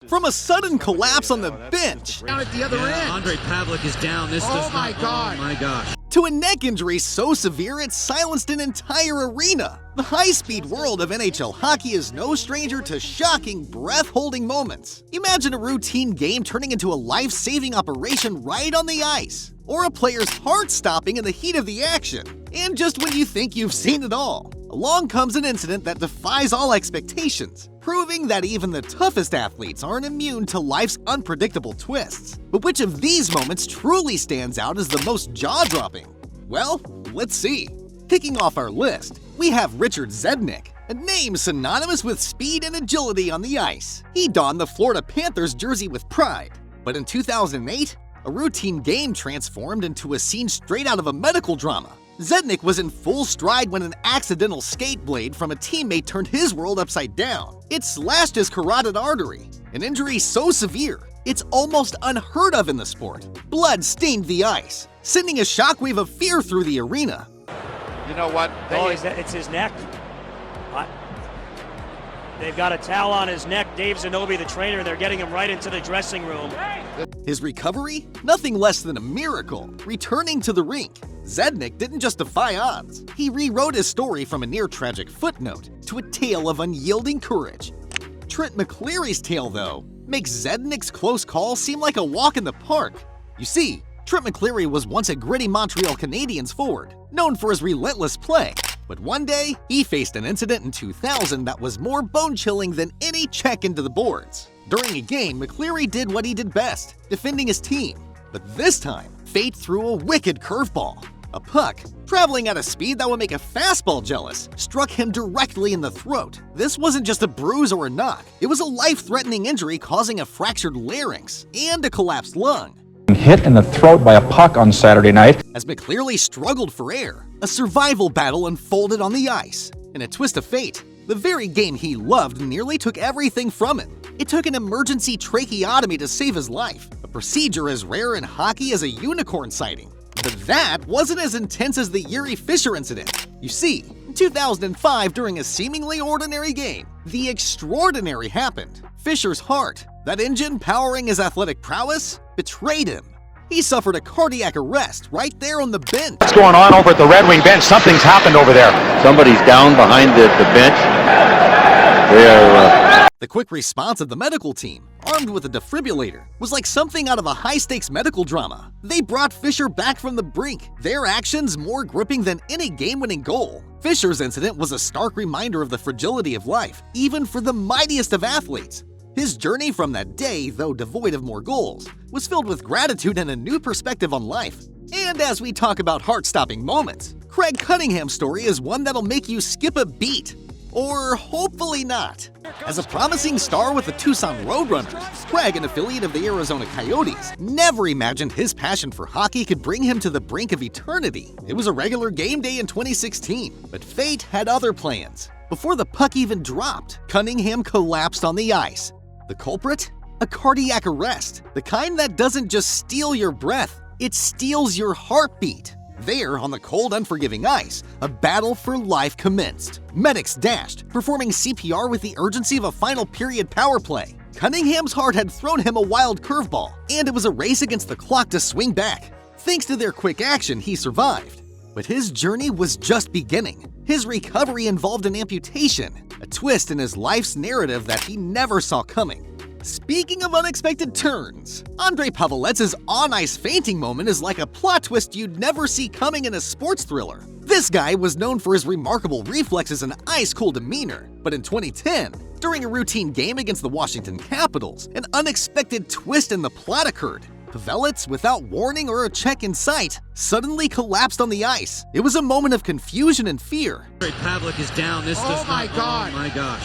From a sudden collapse on the bench Down at the other end. Andre Pavlik is down. Oh my gosh. to a neck injury so severe it silenced an entire arena, the high-speed world of NHL hockey is no stranger to shocking, breath-holding moments. Imagine a routine game turning into a life-saving operation right on the ice, or a player's heart stopping in the heat of the action. And just when you think you've seen it all, along comes an incident that defies all expectations, proving that even the toughest athletes aren't immune to life's unpredictable twists. But which of these moments truly stands out as the most jaw-dropping? Well, let's see. Kicking off our list, we have Richard Zednik, a name synonymous with speed and agility on the ice. He donned the Florida Panthers jersey with pride, but in 2008, a routine game transformed into a scene straight out of a medical drama. Zednik was in full stride when an accidental skate blade from a teammate turned his world upside down. It slashed his carotid artery, an injury so severe, it's almost unheard of in the sport. Blood stained the ice, sending a shockwave of fear through the arena. You know what? It's his neck. They've got a towel on his neck. Dave Zanobi, the trainer, and they're getting him right into the dressing room. His recovery? Nothing less than a miracle. Returning to the rink, Zednik didn't just defy odds. He rewrote his story from a near-tragic footnote to a tale of unyielding courage. Trent McCleary's tale, though, makes Zednik's close call seem like a walk in the park. You see, Trent McCleary was once a gritty Montreal Canadiens forward, known for his relentless play. But one day, he faced an incident in 2000 that was more bone-chilling than any check into the boards. During a game, McCleary did what he did best, defending his team. But this time, fate threw a wicked curveball. A puck, traveling at a speed that would make a fastball jealous, struck him directly in the throat. This wasn't just a bruise or a knock. It was a life-threatening injury causing a fractured larynx and a collapsed lung. Hit in the throat by a puck on Saturday night. As McCleary struggled for air, a survival battle unfolded on the ice. In a twist of fate, the very game he loved nearly took everything from him. It took an emergency tracheotomy to save his life, a procedure as rare in hockey as a unicorn sighting. But that wasn't as intense as the Yuri Fisher incident. You see, in 2005, during a seemingly ordinary game, the extraordinary happened. Fisher's heart, that engine powering his athletic prowess, betrayed him. He suffered a cardiac arrest right there on the bench. What's going on over at the Red Wing bench? Something's happened over there. Somebody's down behind the bench. The quick response of the medical team, armed with a defibrillator, was like something out of a high-stakes medical drama. They brought Fisher back from the brink, their actions more gripping than any game-winning goal. Fisher's incident was a stark reminder of the fragility of life, even for the mightiest of athletes. His journey from that day, though devoid of more goals, was filled with gratitude and a new perspective on life. And as we talk about heart-stopping moments, Craig Cunningham's story is one that'll make you skip a beat. Or hopefully not. As a promising star with the Tucson Roadrunners, Craig, an affiliate of the Arizona Coyotes, never imagined his passion for hockey could bring him to the brink of eternity. It was a regular game day in 2016, but fate had other plans. Before the puck even dropped, Cunningham collapsed on the ice. The culprit? A cardiac arrest. The kind that doesn't just steal your breath, it steals your heartbeat. There, on the cold, unforgiving ice, a battle for life commenced. Medics dashed, performing CPR with the urgency of a final period power play. Cunningham's heart had thrown him a wild curveball, and it was a race against the clock to swing back. Thanks to their quick action, he survived. But his journey was just beginning. His recovery involved an amputation, a twist in his life's narrative that he never saw coming. Speaking of unexpected turns, Andre Pavelets's on-ice fainting moment is like a plot twist you'd never see coming in a sports thriller. This guy was known for his remarkable reflexes and ice-cool demeanor, but in 2010, during a routine game against the Washington Capitals, an unexpected twist in the plot occurred. Pavelets, without warning or a check in sight, suddenly collapsed on the ice. It was a moment of confusion and fear. Andre Pavlik is down. Oh my gosh.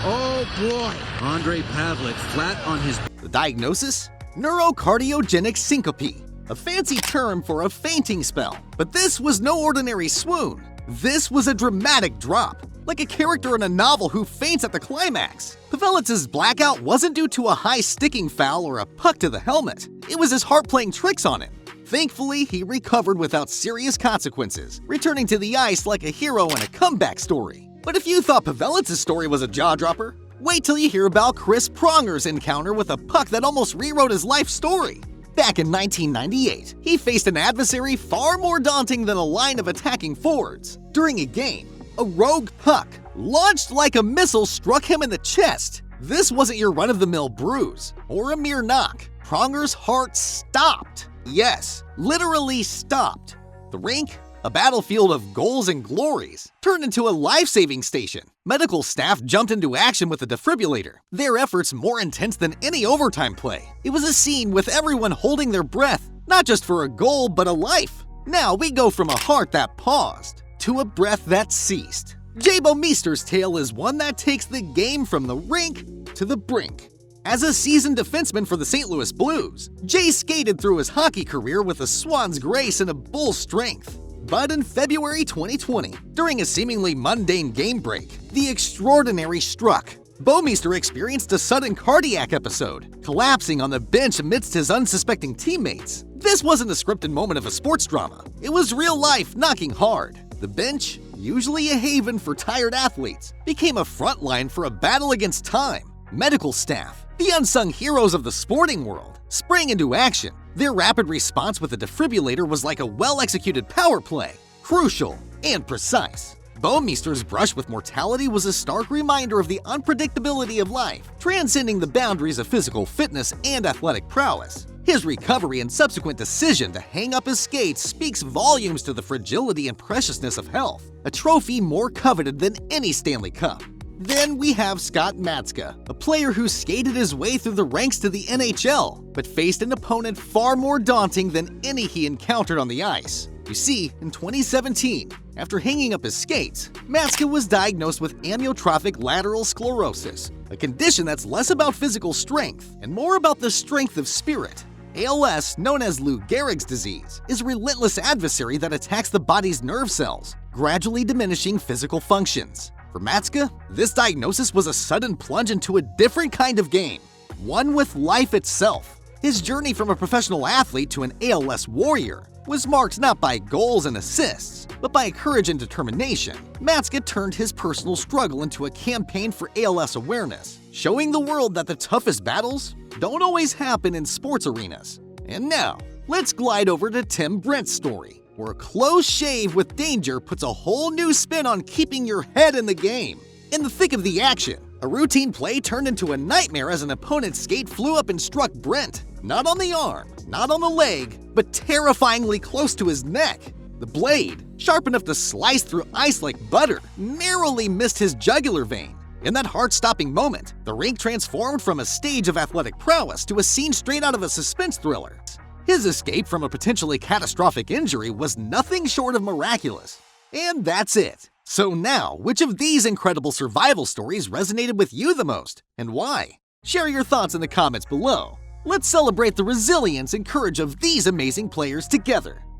Oh boy. Andre Pavlik flat on his... The diagnosis? Neurocardiogenic syncope, a fancy term for a fainting spell. But this was no ordinary swoon. This was a dramatic drop, like a character in a novel who faints at the climax. Pavelets's blackout wasn't due to a high sticking foul or a puck to the helmet. It was his heart playing tricks on him. Thankfully, he recovered without serious consequences, returning to the ice like a hero in a comeback story. But if you thought Pavelets's story was a jaw-dropper, Wait till you hear about Chris Pronger's encounter with a puck that almost rewrote his life story. Back in 1998, he faced an adversary far more daunting than a line of attacking forwards. During a game, a rogue puck, launched like a missile, struck him in the chest. This wasn't your run-of-the-mill bruise or a mere knock. Pronger's heart stopped. Yes, literally stopped. The rink, a battlefield of goals and glories, turned into a life-saving station. Medical staff jumped into action with a defibrillator, their efforts more intense than any overtime play. It was a scene with everyone holding their breath, not just for a goal, but a life. Now we go from a heart that paused to a breath that ceased. Jay Bouwmeester's tale is one that takes the game from the rink to the brink. As a seasoned defenseman for the St. Louis Blues, Jay skated through his hockey career with a swan's grace and a bull's strength. But in February 2020, during a seemingly mundane game break, the extraordinary struck. Bouwmeester experienced a sudden cardiac episode, collapsing on the bench amidst his unsuspecting teammates. This wasn't a scripted moment of a sports drama. It was real life knocking hard. The bench, usually a haven for tired athletes, became a front line for a battle against time. Medical staff, the unsung heroes of the sporting world, sprang into action. Their rapid response with a defibrillator was like a well-executed power play, crucial and precise. Bouwmeester's brush with mortality was a stark reminder of the unpredictability of life, transcending the boundaries of physical fitness and athletic prowess. His recovery and subsequent decision to hang up his skates speaks volumes to the fragility and preciousness of health, a trophy more coveted than any Stanley Cup. Then we have Scott Matska, a player who skated his way through the ranks to the NHL, but faced an opponent far more daunting than any he encountered on the ice. You see, in 2017, after hanging up his skates, Matska was diagnosed with amyotrophic lateral sclerosis, a condition that's less about physical strength and more about the strength of spirit. ALS, known as Lou Gehrig's disease, is a relentless adversary that attacks the body's nerve cells, gradually diminishing physical functions. For Matska, this diagnosis was a sudden plunge into a different kind of game, one with life itself. His journey from a professional athlete to an ALS warrior was marked not by goals and assists, but by courage and determination. Matska turned his personal struggle into a campaign for ALS awareness, showing the world that the toughest battles don't always happen in sports arenas. And now, let's glide over to Tim Brent's story, where a close shave with danger puts a whole new spin on keeping your head in the game. In the thick of the action, a routine play turned into a nightmare as an opponent's skate flew up and struck Brent, not on the arm, not on the leg, but terrifyingly close to his neck. The blade, sharp enough to slice through ice like butter, narrowly missed his jugular vein. In that heart-stopping moment, the rink transformed from a stage of athletic prowess to a scene straight out of a suspense thriller. His escape from a potentially catastrophic injury was nothing short of miraculous. And that's it. So now, which of these incredible survival stories resonated with you the most, and why? Share your thoughts in the comments below. Let's celebrate the resilience and courage of these amazing players together.